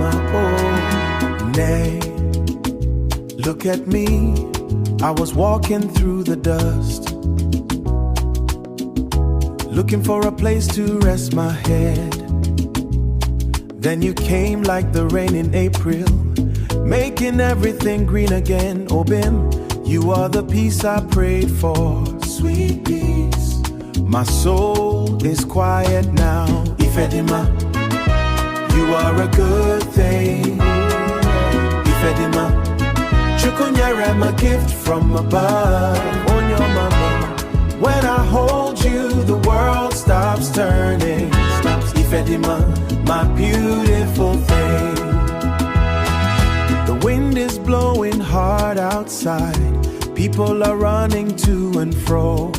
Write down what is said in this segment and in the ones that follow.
Dimma, oh, nay. Look at me, I was walking through the dust, looking for a place to rest my head. Then you came like the rain in April, making everything green again. Oh Bim, you are the peace I prayed for, sweet peace. My soul is quiet now. Ife Dimma, you are a good thing. Ife Dimma, I'm a gift from above. On your mama, when I hold you, the world stops turning. Ife Dimma, my beautiful thing. The wind is blowing hard outside, people are running to and fro,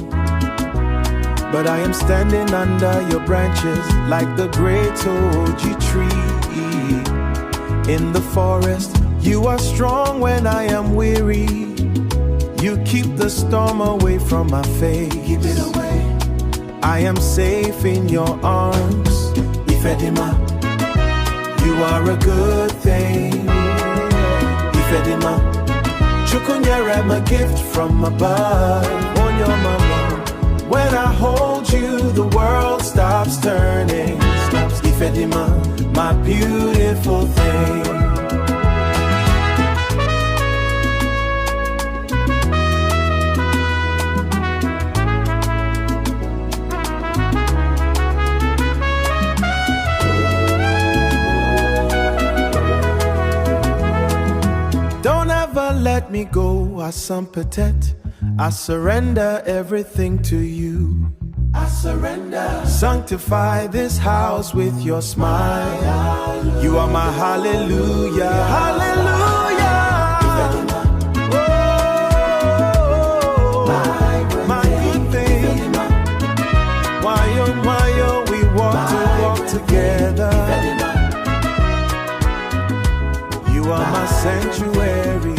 but I am standing under your branches like the great Oji tree in the forest. You are strong when I am weary. You keep the storm away from my face. Keep it away. I am safe in your arms. Ife Dimma, you are a good thing. Ife Dimma, I'm a gift from above. On your mama, when I hold you, the world stops turning. Ife Dimma, my beautiful thing. Let me go, I surrender everything to you. I surrender. Sanctify this house with your smile. You are my hallelujah, hallelujah. Oh, my good thing. Why oh, we walk together. You are my sanctuary.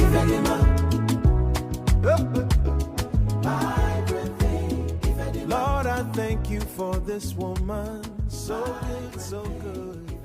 Lord, I thank you for this woman, so good, so good.